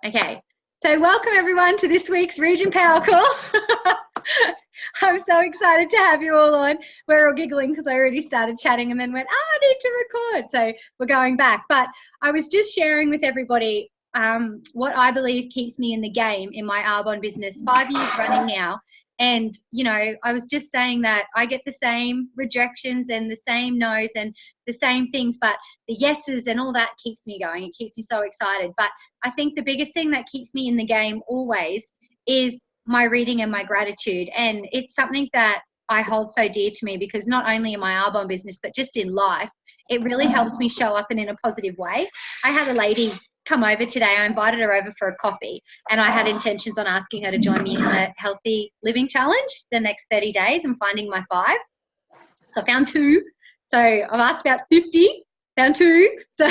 Okay, so welcome everyone to this week's Region Power Call. I'm so excited to have you all on. We're all giggling because I already started chatting and then went, I need to record. So we're going back. But I was just sharing with everybody what I believe keeps me in the game in my Arbonne business, 5 years running now. And, you know, I was just saying that I get the same rejections and the same no's and the same things, but the yeses and all that keeps me going. It keeps me so excited. But I think the biggest thing that keeps me in the game always is my reading and my gratitude. And it's something that I hold so dear to me because not only in my Arbonne business, but just in life, it really helps me show up in a positive way. I had a lady come over today. I invited her over for a coffee and I had intentions on asking her to join me in the Healthy Living Challenge the next 30 days and finding my 5. So I found 2. So I've asked about 50, found 2. So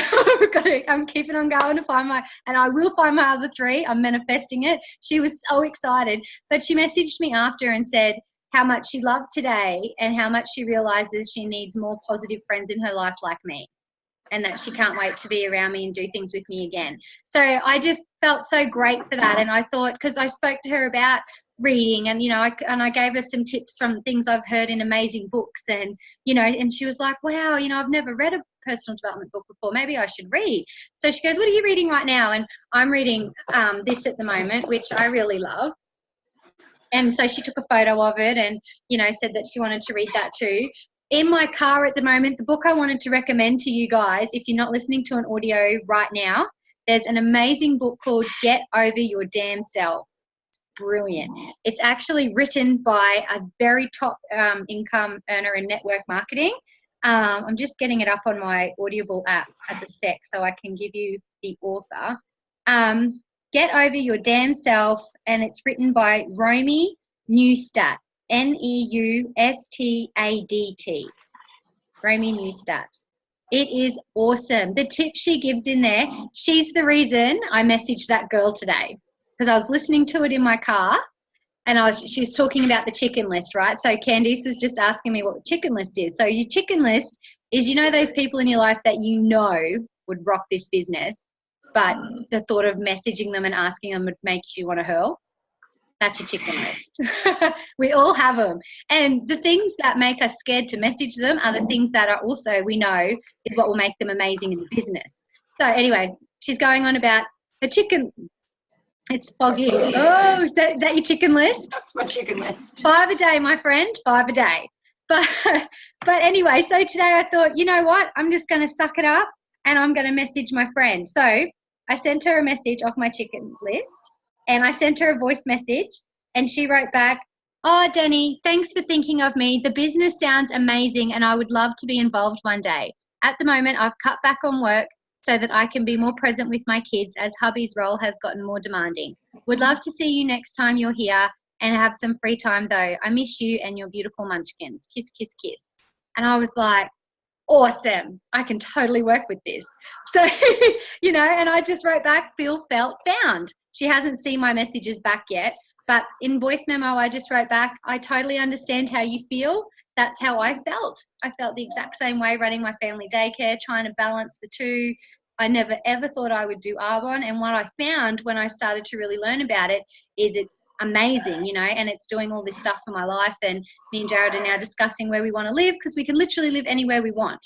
I'm keeping on going to find and I will find my other 3. I'm manifesting it. She was so excited, but she messaged me after and said how much she loved today and how much she realizes she needs more positive friends in her life like me, and that she can't wait to be around me and do things with me again. So I just felt so great for that. And I thought, because I spoke to her about reading and, you know, I gave her some tips from things I've heard in amazing books and, you know, and she was like, wow, you know, I've never read a personal development book before. Maybe I should read. So she goes, what are you reading right now? And I'm reading this at the moment, which I really love. And so she took a photo of it and, you know, said that she wanted to read that too. In my car at the moment, the book I wanted to recommend to you guys, if you're not listening to an audio right now, there's an amazing book called Get Over Your Damn Self. It's brilliant. It's actually written by a very top income earner in network marketing. I'm just getting it up on my Audible app at the sec so I can give you the author. Get Over Your Damn Self, and it's written by Romy Neustadt. Neustadt. Romy Neustadt. It is awesome. The tips she gives in there, she's the reason I messaged that girl today because I was listening to it in my car and she was talking about the chicken list, right? So Candice was just asking me what the chicken list is. So your chicken list is, you know, those people in your life that you know would rock this business, but the thought of messaging them and asking them would make you want to hurl. That's your chicken list. We all have them. And the things that make us scared to message them are the things that are also, we know, is what will make them amazing in the business. So anyway, she's going on about a chicken. It's foggy. Oh, is that your chicken list? That's my chicken list. 5 a day, my friend, 5 a day. But anyway, so today I thought, you know what? I'm just going to suck it up and I'm going to message my friend. So I sent her a message off my chicken list. And I sent her a voice message and she wrote back, oh, Danny, thanks for thinking of me. The business sounds amazing and I would love to be involved one day. At the moment, I've cut back on work so that I can be more present with my kids as hubby's role has gotten more demanding. Would love to see you next time you're here and have some free time though. I miss you and your beautiful munchkins. Kiss, kiss, kiss. And I was like, awesome. I can totally work with this. So, you know, and I just wrote back, feel, felt, found. She hasn't seen my messages back yet, but in voice memo, I just wrote back, I totally understand how you feel. That's how I felt. I felt the exact same way running my family daycare, trying to balance the two. I never, ever thought I would do Arbonne. And what I found when I started to really learn about it is it's amazing, you know, and it's doing all this stuff for my life. And me and Jared are now discussing where we want to live because we can literally live anywhere we want.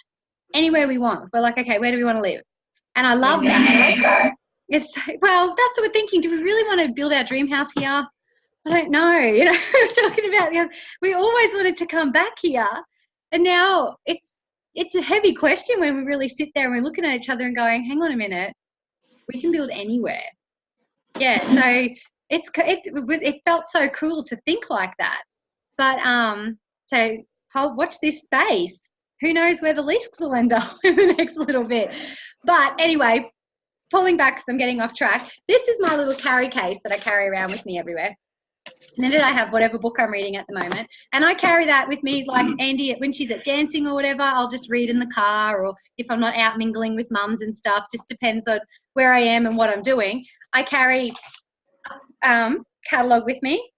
Anywhere we want. We're like, okay, where do we want to live? And I love that. It's, well, that's what we're thinking. Do we really want to build our dream house here? I don't know. You know, we're talking about, we always wanted to come back here. And now it's a heavy question when we really sit there and we're looking at each other and going, hang on a minute, we can build anywhere. Yeah, so it felt so cool to think like that. But so watch this space. Who knows where the leases will end up in the next little bit. But anyway, pulling back because I'm getting off track, this is my little carry case that I carry around with me everywhere. And in it I have whatever book I'm reading at the moment. And I carry that with me, like Andy, when she's at dancing or whatever, I'll just read in the car, or if I'm not out mingling with mums and stuff, just depends on where I am and what I'm doing. I carry catalogue with me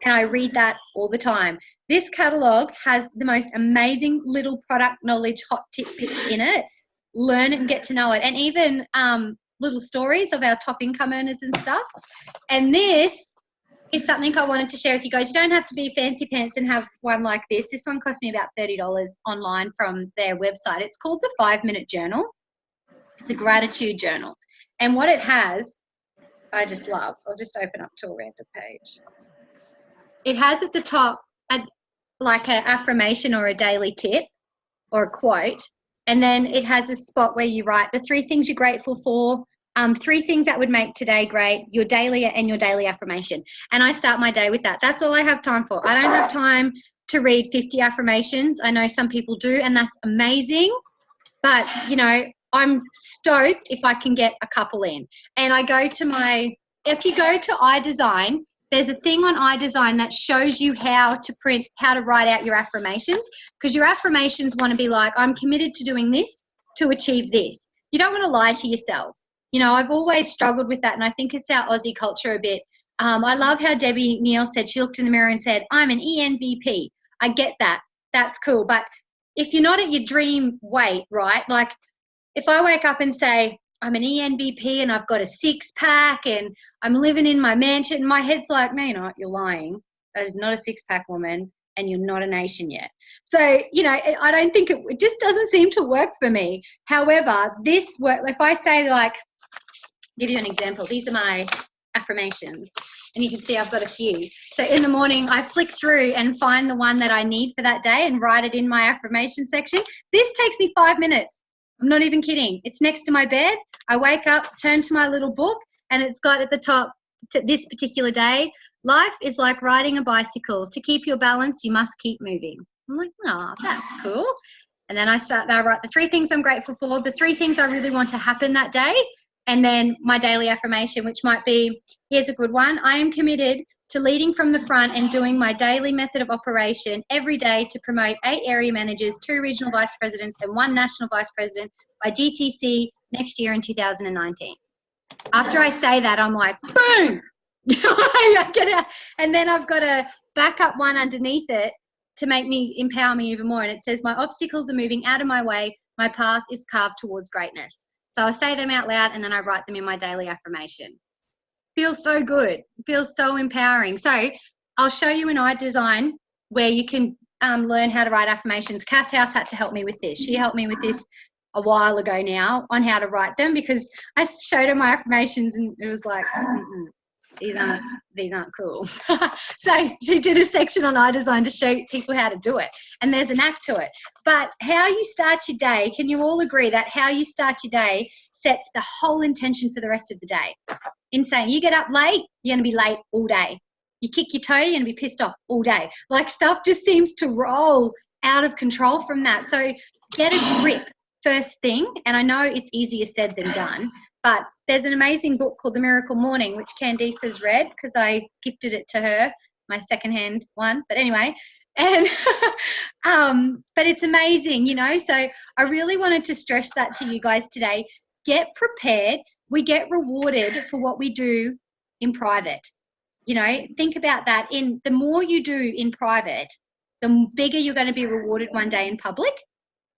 and I read that all the time. This catalogue has the most amazing little product knowledge hot tidbits in it. Learn it and get to know it. And even little stories of our top income earners and stuff. And this is something I wanted to share with you guys. You don't have to be fancy pants and have one like this. This one cost me about $30 online from their website. It's called the 5-Minute Journal. It's a gratitude journal. And what it has, I just love. I'll just open up to a random page. It has at the top like an affirmation or a daily tip or a quote. And then it has a spot where you write the 3 things you're grateful for, 3 things that would make today great, your daily affirmation. And I start my day with that. That's all I have time for. I don't have time to read 50 affirmations. I know some people do, and that's amazing. But, you know, I'm stoked if I can get a couple in. And I go to if you go to iDesign, there's a thing on iDesign that shows you how to write out your affirmations, because your affirmations want to be like, I'm committed to doing this to achieve this. You don't want to lie to yourself. You know, I've always struggled with that, and I think it's our Aussie culture a bit. I love how Debbie Neal said, she looked in the mirror and said, I'm an ENVP. I get that. That's cool. But if you're not at your dream weight, right, like if I wake up and say, I'm an ENVP and I've got a 6-pack and I'm living in my mansion, my head's like, no, you're not, you're lying. That is not a 6-pack woman and you're not a nation yet. So, you know, I don't think it just doesn't seem to work for me. However, this work, if I say like, give you an example, these are my affirmations and you can see I've got a few. So in the morning I flick through and find the one that I need for that day and write it in my affirmation section. This takes me 5 minutes. I'm not even kidding. It's next to my bed. I wake up, turn to my little book, and it's got at the top, this particular day, life is like riding a bicycle. To keep your balance, you must keep moving. I'm like, oh, that's cool. And then I write the 3 things I'm grateful for, the 3 things I really want to happen that day, and then my daily affirmation, which might be, here's a good one, I am committed to leading from the front and doing my daily method of operation every day to promote 8 area managers, 2 regional vice presidents, and 1 national vice president by GTC next year in 2019. After I say that, I'm like, boom! I get it. And then I've got a backup one underneath it to empower me even more. And it says, my obstacles are moving out of my way. My path is carved towards greatness. So I say them out loud and then I write them in my daily affirmation. Feels so good. Feels so empowering. So I'll show you in iDesign where you can learn how to write affirmations. Cass House had to help me with this. She helped me with this a while ago now on how to write them, because I showed her my affirmations and it was like, these aren't cool. So she did a section on iDesign to show people how to do it, and there's an act to it. But how you start your day, can you all agree that how you start your day sets the whole intention for the rest of the day? Insane. You get up late, you're going to be late all day. You kick your toe, you're going to be pissed off all day. Like, stuff just seems to roll out of control from that. So get a grip first thing. And I know it's easier said than done, but there's an amazing book called The Miracle Morning, which Candice has read because I gifted it to her, my secondhand one. But anyway, and but it's amazing, you know. So I really wanted to stress that to you guys today. Get prepared. We get rewarded for what we do in private. You know, think about that. The more you do in private, the bigger you're going to be rewarded one day in public.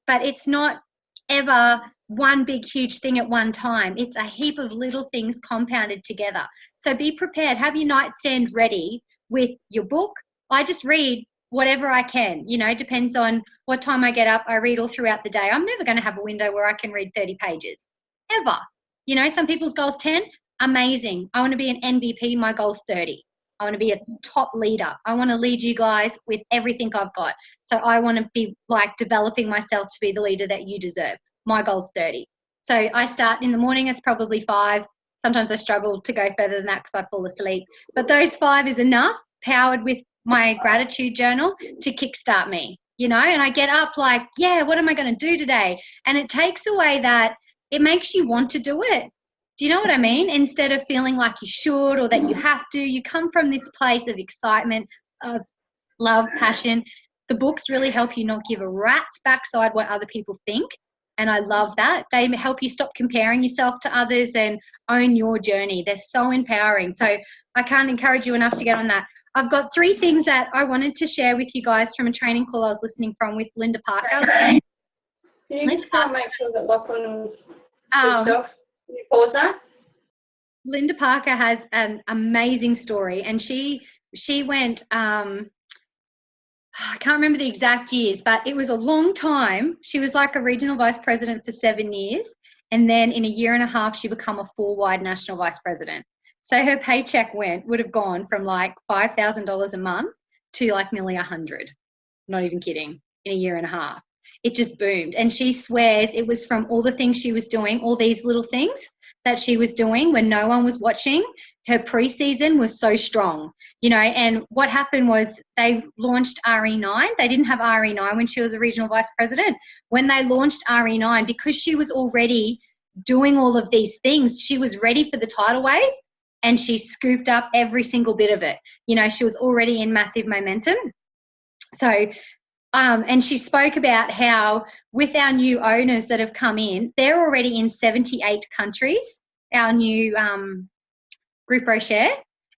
But it's not ever one big huge thing at one time. It's a heap of little things compounded together. So be prepared. Have your nightstand ready with your book. I just read whatever I can, you know, depends on what time I get up. I read all throughout the day. I'm never going to have a window where I can read 30 pages ever. You know, some people's goal's 10. Amazing. I want to be an MVP. My goal's 30. I want to be a top leader. I want to lead you guys with everything I've got. So I want to be like developing myself to be the leader that you deserve. My goal's 30. So I start in the morning, it's probably 5. Sometimes I struggle to go further than that because I fall asleep. But those 5 is enough, powered with my gratitude journal to kickstart me, you know, and I get up like, yeah, what am I going to do today? And it takes away that, it makes you want to do it. Do you know what I mean? Instead of feeling like you should or that you have to, you come from this place of excitement, of love, passion. The books really help you not give a rat's backside what other people think. And I love that. They help you stop comparing yourself to others and own your journey. They're so empowering. So I can't encourage you enough to get on that. I've got 3 things that I wanted to share with you guys from a training call I was listening from with Linda Parker. Can you just make sure that Lachlan was Can you pause that? Linda Parker has an amazing story, and she went, I can't remember the exact years, but it was a long time. She was like a regional vice president for 7 years, and then in a year and a half, she became a full-wide national vice president. So her paycheck would have gone from like $5,000 a month to like nearly 100. Not even kidding, in a year and a half. It just boomed. And she swears it was from all the things she was doing, all these little things that she was doing when no one was watching. Her preseason was so strong, you know, and what happened was they launched RE9. They didn't have RE9 when she was a regional vice president. When they launched RE9, because she was already doing all of these things, she was ready for the tidal wave, and she scooped up every single bit of it. You know, she was already in massive momentum. So, and she spoke about how with our new owners that have come in, they're already in 78 countries, our new Group Rocher.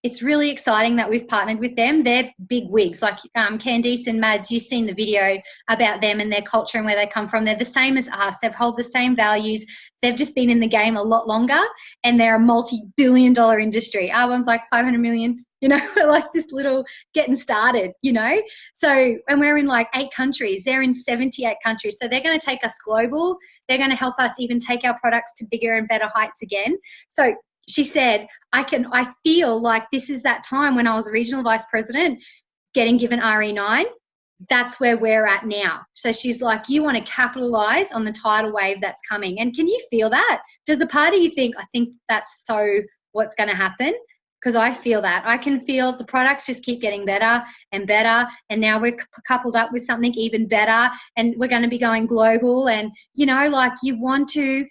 It's really exciting that we've partnered with them. They're big wigs, like Candice and Mads, you've seen the video about them and their culture and where they come from. They're the same as us. They've hold the same values. They've just been in the game a lot longer, and they're a multi-billion-dollar industry. Our one's like 500 million. You know, we're like this little getting started, you know. So, and we're in like 8 countries. They're in 78 countries. So they're going to take us global. They're going to help us even take our products to bigger and better heights again. So she said, I feel like this is that time when I was a regional vice president getting given RE9. That's where we're at now. So she's like, you want to capitalize on the tidal wave that's coming. And can you feel that? Does the part of you think, I think that's so what's going to happen? Because I feel that. I can feel the products just keep getting better and better, and now we're coupled up with something even better, and we're going to be going global. And, you know, like, you want to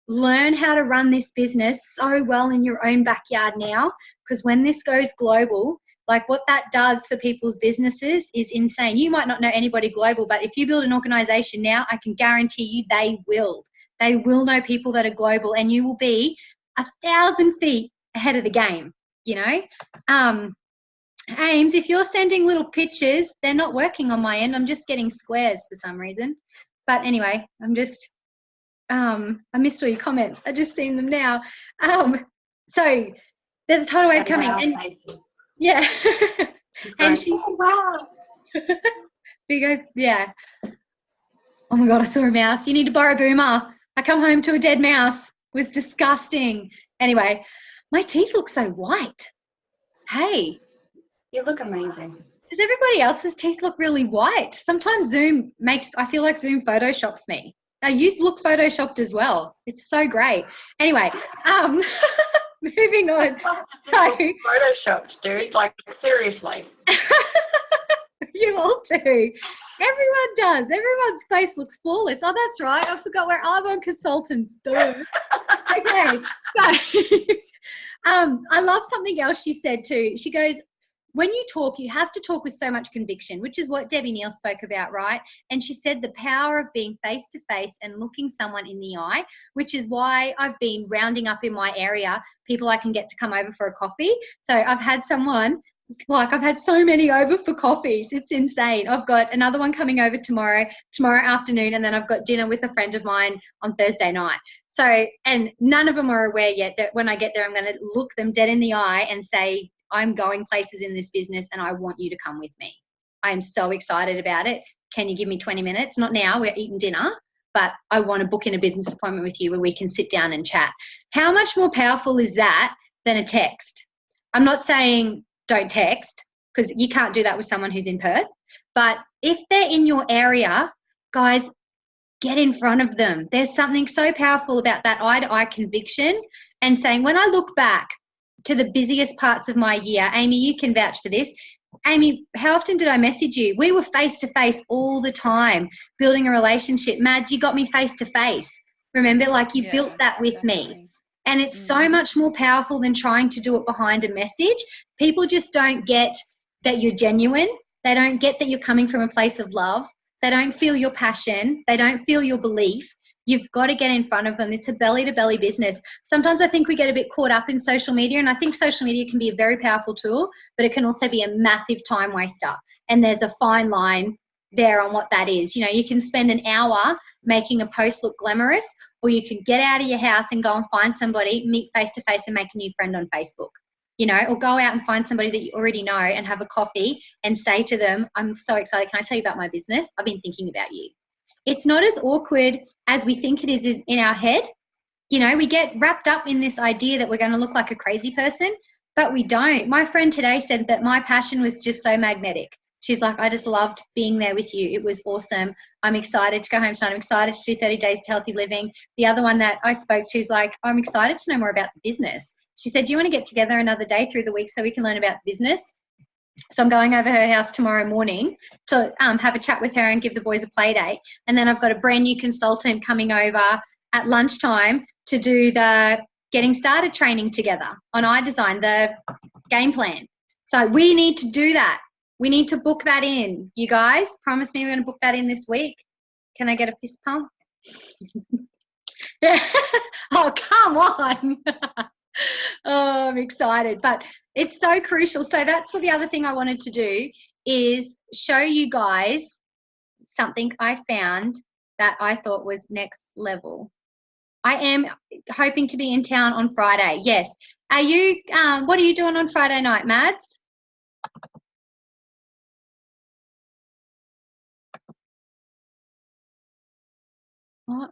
learn how to run this business so well in your own backyard now, because when this goes global, like, what that does for people's businesses is insane. You might not know anybody global, but if you build an organization now, I can guarantee you they will. They will know people that are global, and you will be 1,000 feet ahead of the game. You know, Ames, if you're sending little pictures, they're not working on my end. I'm just getting squares for some reason. But anyway, I'm just, I missed all your comments. I just seen them now. So there's a tidal wave coming. And yeah. And she's, oh, wow. Yeah. Oh my God, I saw a mouse. You need to borrow Boomer. I come home to a dead mouse. It was disgusting. Anyway, my teeth look so white. Hey. You look amazing. Does everybody else's teeth look really white? Sometimes I feel like Zoom photoshops me. Now, you look photoshopped as well. It's so great. Anyway, moving on. Photoshopped, dude. Like, seriously. You all do. Everyone does. Everyone's face looks flawless. Oh, that's right. I forgot we're Arbonne consultants. Duh. Okay. So, I love something else she said too. She goes, when you talk, you have to talk with so much conviction, which is what Debbie Neal spoke about, right? And she said the power of being face to face and looking someone in the eye, which is why I've been rounding up in my area people I can get to come over for a coffee. So I've had I've had so many over for coffees. It's insane. I've got another one coming over tomorrow afternoon, and then I've got dinner with a friend of mine on Thursday night. So, and none of them are aware yet that when I get there, I'm going to look them dead in the eye and say, I'm going places in this business and I want you to come with me. I am so excited about it. Can you give me 20 minutes? Not now, we're eating dinner, but I want to book in a business appointment with you where we can sit down and chat. How much more powerful is that than a text? I'm not saying don't text, because you can't do that with someone who's in Perth. But if they're in your area, guys, get in front of them. There's something so powerful about that eye-to-eye conviction and saying, when I look back to the busiest parts of my year, Amy, you can vouch for this. Amy, how often did I message you? We were face-to-face all the time, building a relationship. Mads, you got me face-to-face. Remember, like, you built that with me. And it's so much more powerful than trying to do it behind a message. People just don't get that you're genuine. They don't get that you're coming from a place of love. They don't feel your passion. They don't feel your belief. You've got to get in front of them. It's a belly-to-belly business. Sometimes I think we get a bit caught up in social media, and I think social media can be a very powerful tool, but it can also be a massive time waster. And there's a fine line there on what that is. You know, you can spend an hour making a post look glamorous, or you can get out of your house and go and find somebody, meet face to face and make a new friend on Facebook, you know, or go out and find somebody that you already know and have a coffee and say to them, I'm so excited. Can I tell you about my business? I've been thinking about you. It's not as awkward as we think it is in our head. You know, we get wrapped up in this idea that we're going to look like a crazy person, but we don't. My friend today said that my passion was just so magnetic. She's like, I just loved being there with you. It was awesome. I'm excited to go home tonight. I'm excited to do 30 days to healthy living. The other one that I spoke to is like, I'm excited to know more about the business. She said, do you want to get together another day through the week so we can learn about the business? So I'm going over her house tomorrow morning to have a chat with her and give the boys a play date. And then I've got a brand new consultant coming over at lunchtime to do the getting started training together on iDesign, the game plan. So we need to do that. We need to book that in. You guys, promise me we're going to book that in this week. Can I get a fist pump? Yeah. Oh, come on. Oh, I'm excited. But it's so crucial. So that's what the other thing I wanted to do is show you guys something I found that I thought was next level. I am hoping to be in town on Friday. Yes. Are you, what are you doing on Friday night, Mads? What?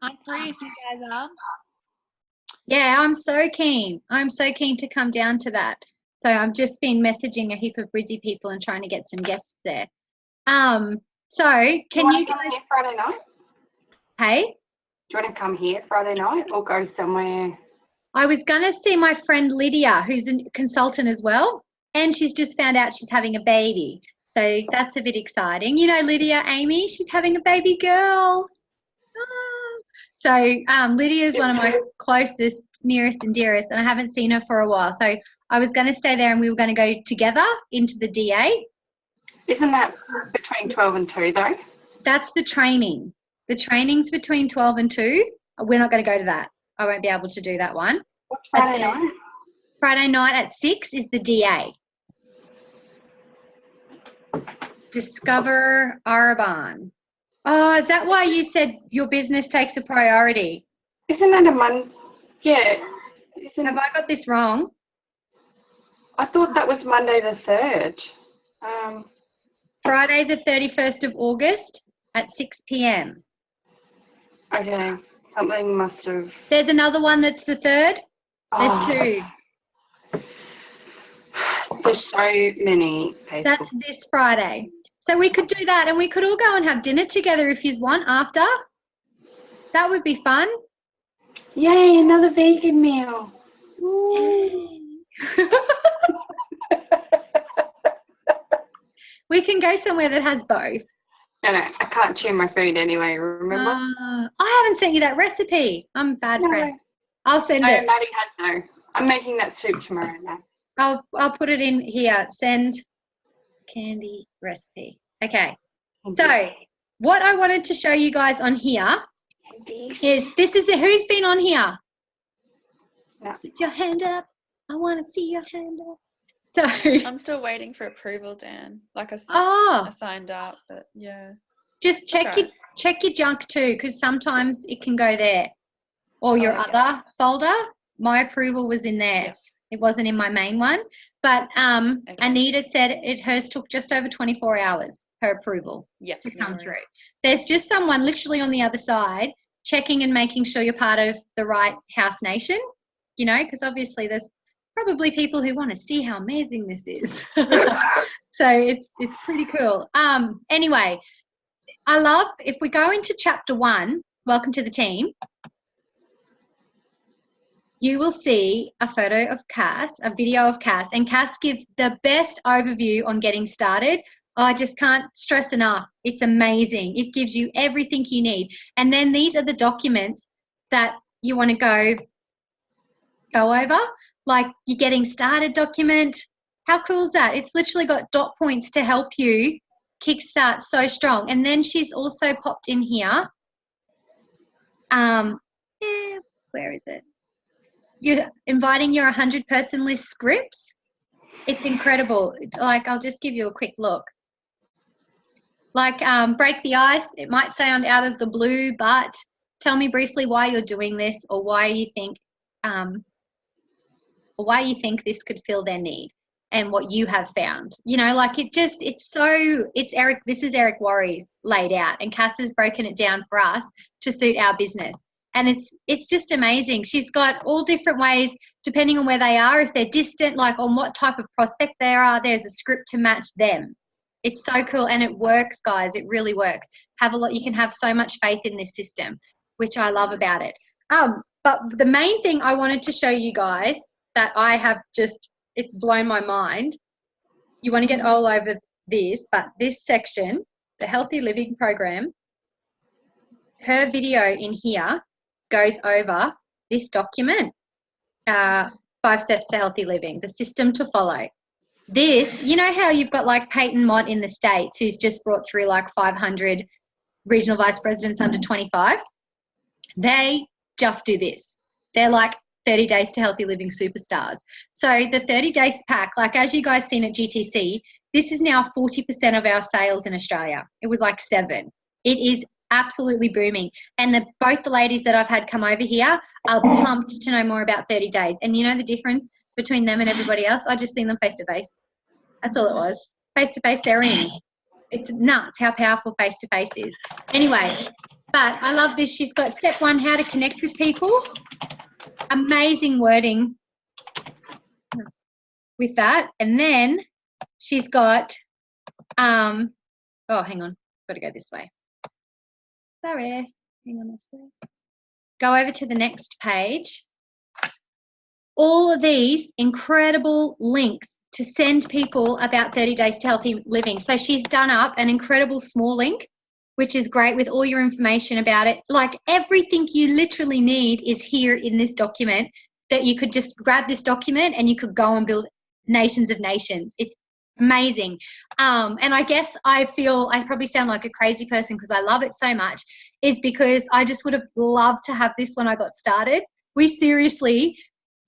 I'm free if you guys are. Yeah, I'm so keen. I'm so keen to come down to that. So I've just been messaging a heap of Brizzy people and trying to get some guests there. So can you come here Friday night? Hey? Do you want to come here Friday night or go somewhere? I was going to see my friend Lydia, who's a consultant as well, and she's just found out she's having a baby. So that's a bit exciting. You know Lydia, Amy, she's having a baby girl. Ah. So Lydia is one of my closest, nearest and dearest, and I haven't seen her for a while. So I was going to stay there and we were going to go together into the DA. Isn't that between 12 and 2 though? That's the training. The training's between 12 and 2. We're not going to go to that. I won't be able to do that one. What's Friday night? Friday night at 6 is the DA. Discover Araban. Oh, is that why you said your business takes a priority? Isn't that a Monday? Yeah. Have I got this wrong? I thought that was Monday the 3rd. Friday the 31st of August at 6 p.m. Okay. Something must have... There's another one that's the 3rd. There's 2. There's so many people. That's this Friday. So we could do that and we could all go and have dinner together if you want after. That would be fun. Yay, another vegan meal. We can go somewhere that has both. No, I can't chew my food anyway, remember? I haven't sent you that recipe. I'm a bad friend. I'll send it. No, Maddie has no. I'm making that soup tomorrow now. I'll put it in here. Send candy recipe. Okay. So what I wanted to show you guys on here is who's been on here? No. Put your hand up. I want to see your hand up. So I'm still waiting for approval, Dan. Like I signed up, but yeah. Just check your junk too, because sometimes it can go there, or your other folder. My approval was in there. Yeah. It wasn't in my main one, but Anita said hers took just over 24 hours her approval to come through. There's just someone literally on the other side checking and making sure you're part of the right house nation, you know, because obviously there's probably people who want to see how amazing this is. So it's pretty cool. Anyway, I love, if we go into chapter 1, welcome to the team, you will see a photo of Cass, a video of Cass, and Cass gives the best overview on getting started. I just can't stress enough. It's amazing. It gives you everything you need. And then these are the documents that you want to go over, like your getting started document. How cool is that? It's literally got dot points to help you kickstart so strong. And then she's also popped in here. Where is it? you're inviting your 100-person list scripts. It's incredible. Like, I'll just give you a quick look. Like, break the ice. It might sound out of the blue, but tell me briefly why you're doing this, or why you think this could fill their need, and what you have found. You know, like, it's Eric, this is Eric Worre's laid out, and Cass has broken it down for us to suit our business. And it's just amazing. She's got all different ways, depending on where they are, if they're distant, like on what type of prospect they are, there's a script to match them. It's so cool, and it works, guys. It really works. You can have so much faith in this system, which I love about it. But the main thing I wanted to show you guys that I have it's blown my mind. You want to get all over this, but this section, the Healthy Living Program, her video in here goes over this document, 5 Steps to Healthy Living, the system to follow. This, you know how you've got like Peyton Mott in the States, who's just brought through like 500 regional vice presidents under 25? They just do this. They're like 30 Days to Healthy Living superstars. So the 30 Days pack, like as you guys seen at GTC, this is now 40% of our sales in Australia. It was like 7. It is absolutely booming. And both the ladies that I've had come over here are pumped to know more about 30 Days. And you know the difference between them and everybody else? I just seen them face to face. That's all it was. Face to face, they're in. It's nuts how powerful face to face is. Anyway, but I love this. She's got step 1, how to connect with people. Amazing wording with that. And then she's got, hang on, got to go this way. Sorry, hang on this way. Go over to the next page. All of these incredible links to send people about 30 Days to Healthy Living. So she's done up an incredible small link, which is great, with all your information about it. Like, everything you literally need is here in this document, that you could just grab this document and you could go and build nations of nations. It's amazing. And I guess I feel I probably sound like a crazy person because I love it so much, is because I just would have loved to have this when I got started. We seriously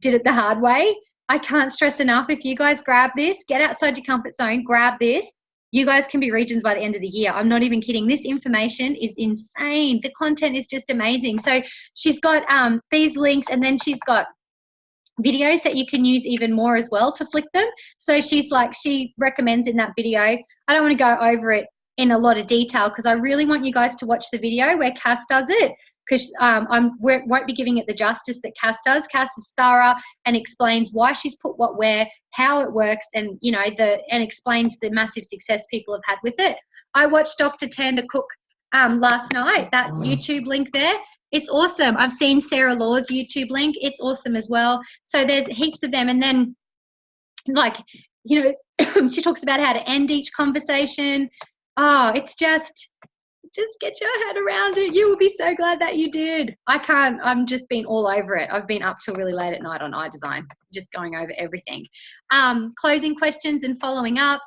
did it the hard way. I can't stress enough, if you guys grab this, get outside your comfort zone, grab this, you guys can be regions by the end of the year. I'm not even kidding. This information is insane. The content is just amazing. So she's got these links, and then she's got videos that you can use even more as well to flick them. So she recommends in that video, I don't want to go over it in a lot of detail because I really want you guys to watch the video where Cass does it, because I won't be giving it the justice that Cass does. Cass is thorough and explains why she's put what where, how it works, and and explains the massive success people have had with it. I watched Dr. Tanda Cook last night, that YouTube link there. It's awesome. I've seen Sarah Law's YouTube link. It's awesome as well. So there's heaps of them. And then, she talks about how to end each conversation. Oh, it's just get your head around it. You will be so glad that you did. I'm just been all over it. I've been up till really late at night on iDesign, just going over everything. Closing questions and following up,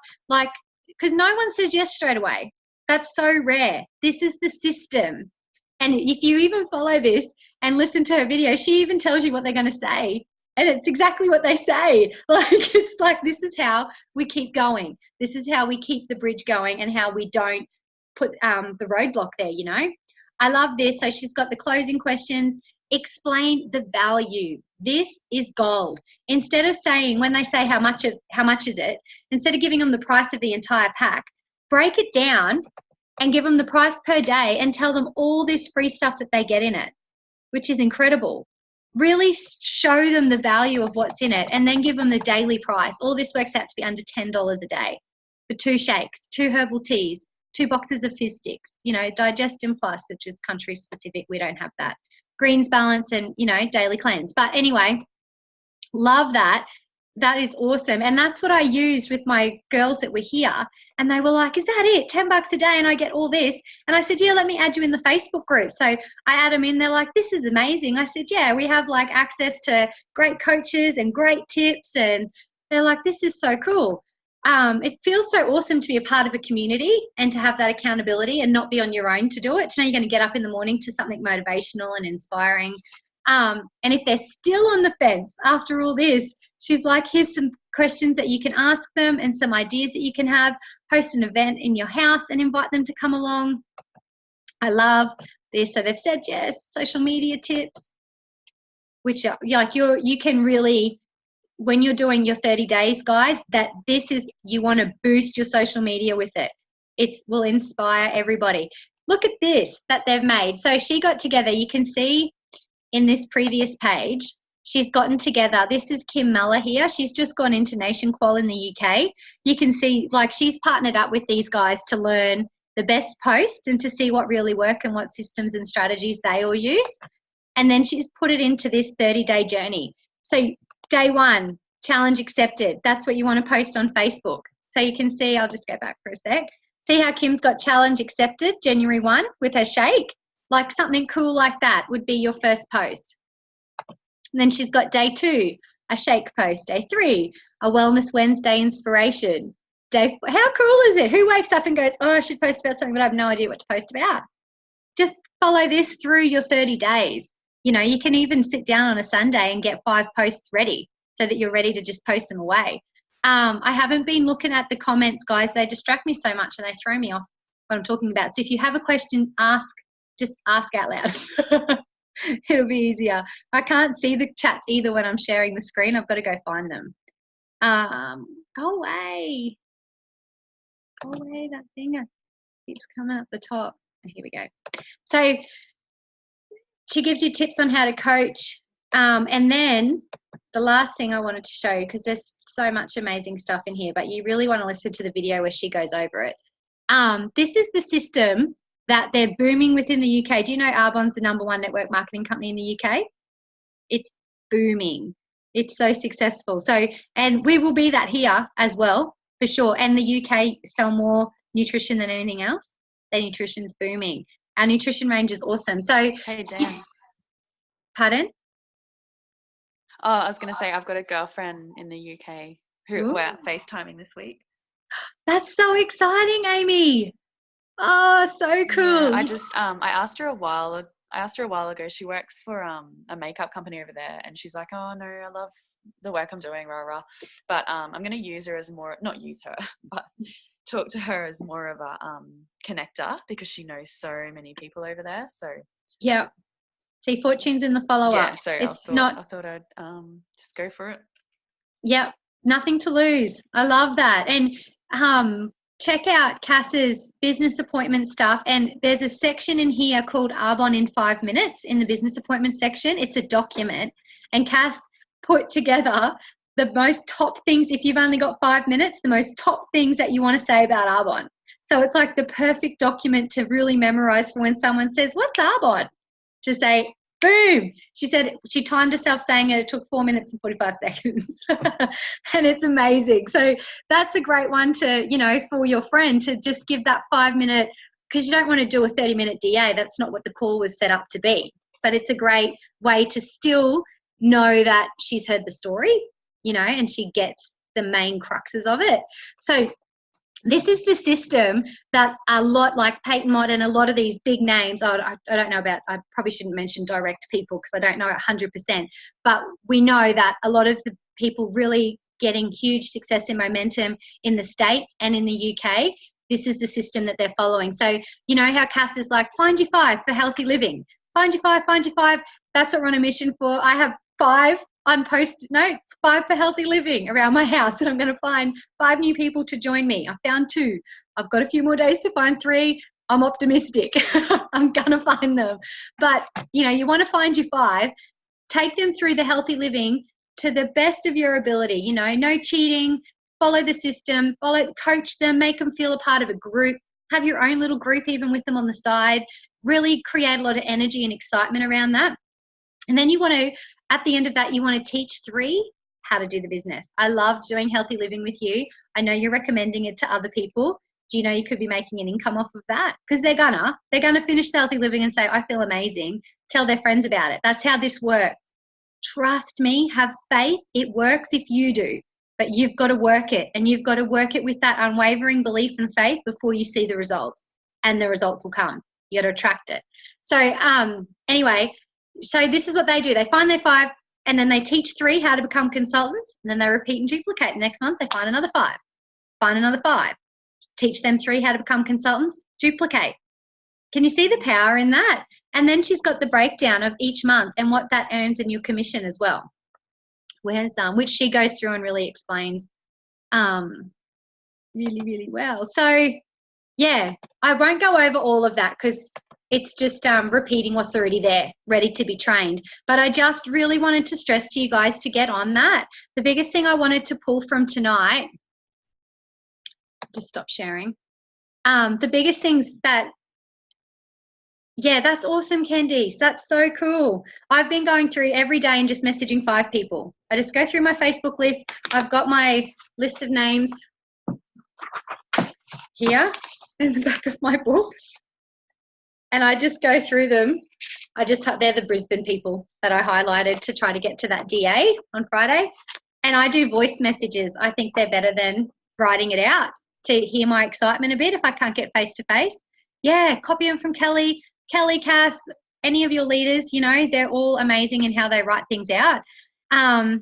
because no one says yes straight away. That's so rare. This is the system. And if you even follow this and listen to her video, she even tells you what they're going to say. And it's exactly what they say. It's like, this is how we keep going. This is how we keep the bridge going, and how we don't put the roadblock there, I love this. So she's got the closing questions. Explain the value. This is gold. Instead of saying, when they say how much is it, instead of giving them the price of the entire pack, break it down and give them the price per day and tell them all this free stuff that they get in it, which is incredible. Really show them the value of what's in it, and then give them the daily price. All this works out to be under $10 a day for 2 shakes, 2 herbal teas, 2 boxes of fizz sticks, Digestin Plus, which is country specific. We don't have that. Greens Balance and, Daily Cleanse. But anyway, love that. That is awesome. And that's what I used with my girls that were here. And they were like, is that it? $10 a day and I get all this? And I said, yeah, let me add you in the Facebook group. So I add them in. They're like, this is amazing. I said, yeah, we have access to great coaches and great tips. And they're like, this is so cool. It feels so awesome to be a part of a community and to have that accountability and not be on your own to do it. To know you're going to get up in the morning to something motivational and inspiring. And if they're still on the fence after all this, she's like, here's some questions that you can ask them and some ideas that you can have. Host an event in your house and invite them to come along. I love this. So they've said yes. Social media tips, which are, like, you can really, when you're doing your 30 days, guys, that this is, you want to boost your social media with it. It will inspire everybody. Look at this that they've made. So she got together. You can see in this previous page, she's gotten together. This is Kim Muller here. She's just gone into Nation Qual in the UK. You can see, like, she's partnered up with these guys to learn the best posts and to see what really work and what systems and strategies they all use. And then she's put it into this 30-day journey. So day 1, challenge accepted. That's what you want to post on Facebook. So you can see, I'll just go back for a sec. See how Kim's got challenge accepted, January 1, with her shake? Like something cool like that would be your first post. And then she's got day 2, a shake post. Day 3, a Wellness Wednesday inspiration. How cool is it? Who wakes up and goes, oh, I should post about something, but I have no idea what to post about? Just follow this through your 30 days. You know, you can even sit down on a Sunday and get 5 posts ready so that you're ready to just post them away. I haven't been looking at the comments, guys. They distract me so much and they throw me off what I'm talking about. So if you have a question, just ask out loud. It'll be easier. I can't see the chats either when I'm sharing the screen. I've got to go find them. Go away. Go away, that thing keeps coming up the top. Here we go. So she gives you tips on how to coach. And then the last thing I wanted to show you, because there's so much amazing stuff in here, but you really want to listen to the video where she goes over it. This is the system that they're booming within the UK. Do you know Arbonne's the #1 network marketing company in the UK? It's booming. It's so successful. So, and we will be that here as well, for sure. And the UK sell more nutrition than anything else. Their nutrition's booming. Our nutrition range is awesome. So, hey, Dan. Pardon? Oh, I was going to say, I've got a girlfriend in the UK who we're FaceTiming this week. That's so exciting, Amy. Oh, so cool. Yeah, I asked her a while ago. She works for a makeup company over there, and she's like, oh no, I love the work I'm doing, rah. But I'm going to use her as not use her, but talk to her as more of a connector, because she knows so many people over there. So yeah. See, fortune's in the follow-up. Yeah, so I thought I'd just go for it. Yep, nothing to lose. I love that. And check out Cass's business appointment stuff. And there's a section in here called Arbonne in 5 minutes in the business appointment section. It's a document. And Cass put together the most top things, if you've only got 5 minutes, the most top things that you want to say about Arbonne. So it's like the perfect document to really memorize for when someone says, what's Arbonne? To say, boom. She said she timed herself saying it. It took 4 minutes and 45 seconds. And it's amazing. So that's a great one to, you know, for your friend to just give that 5 minute, because you don't want to do a 30-minute DA. That's not what the call was set up to be. But it's a great way to still know that she's heard the story, you know, and she gets the main cruxes of it. So this is the system that a lot, like Peyton Mott and a lot of these big names, I don't know about, I probably shouldn't mention direct people because I don't know 100%, but we know that a lot of the people really getting huge success and momentum in the States and in the UK, this is the system that they're following. So, you know how Cass is like, find your 5 for healthy living. Find your 5, find your 5. That's what we're on a mission for. I have 5 on post-it notes, 5 for healthy living around my house, and I'm going to find 5 new people to join me. I found 2. I've got a few more days to find 3. I'm optimistic. I'm going to find them. But, you know, you want to find your 5, take them through the healthy living to the best of your ability. You know, no cheating, follow the system, coach them, make them feel a part of a group, have your own little group even with them on the side, really create a lot of energy and excitement around that. And then you want to, at the end of that, you want to teach 3 how to do the business. I loved doing healthy living with you. I know you're recommending it to other people. Do you know you could be making an income off of that? Because they're gonna finish the healthy living and say, I feel amazing. Tell their friends about it. That's how this works. Trust me, have faith. It works if you do, but you've got to work it, and you've got to work it with that unwavering belief and faith before you see the results, and the results will come. You got to attract it. So anyway, so this is what they do. They find their 5 and then they teach 3 how to become consultants, and then they repeat and duplicate. Next month they find another 5, find another 5, teach them 3 how to become consultants, duplicate. Can you see the power in that? And then she's got the breakdown of each month and what that earns in your commission as well. Where's which she goes through and really explains really, really well. So yeah, I won't go over all of that because it's just repeating what's already there, ready to be trained. But I just really wanted to stress to you guys to get on that. The biggest thing I wanted to pull from tonight, just stop sharing. The biggest things that, yeah, that's awesome, Candice. That's so cool. I've been going through every day and just messaging 5 people. I just go through my Facebook list. I've got my list of names here in the back of my book. And I just go through them. They're the Brisbane people that I highlighted to try to get to that DA on Friday. And I do voice messages. I think they're better than writing it out to hear my excitement a bit if I can't get face-to-face. Yeah, copy them from Kelly, Cass, any of your leaders, you know, they're all amazing in how they write things out. I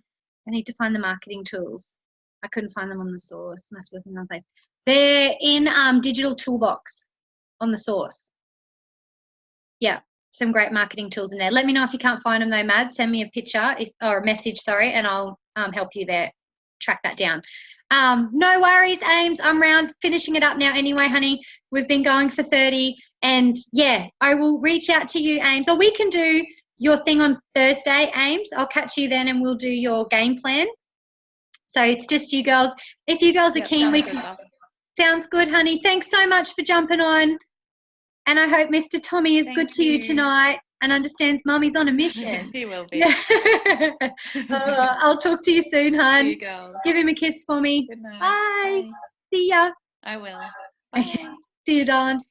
need to find the marketing tools. I couldn't find them on the source. Must have been in another place. They're in Digital Toolbox on the source. Yeah, some great marketing tools in there. Let me know if you can't find them though, Mad. Send me a picture or a message, sorry, and I'll help you there, track that down. No worries, Ames. I'm round finishing it up now anyway, honey. We've been going for 30. And, yeah, I will reach out to you, Ames. Or we can do your thing on Thursday, Ames. I'll catch you then and we'll do your game plan. So it's just you girls. If you girls are keen, we can. Sounds good, honey. Thanks so much for jumping on. And I hope Mr. Tommy is good to you tonight and understands Mummy's on a mission. He will be. I'll talk to you soon, hon. See you, girls. Give him a kiss for me. Good night. Bye. Bye. See ya. I will. Okay. Bye. See you, darling.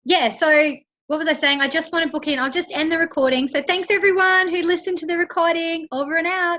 Yeah, so what was I saying? I just want to book in. I'll just end the recording. So thanks, everyone who listened to the recording. Over and out.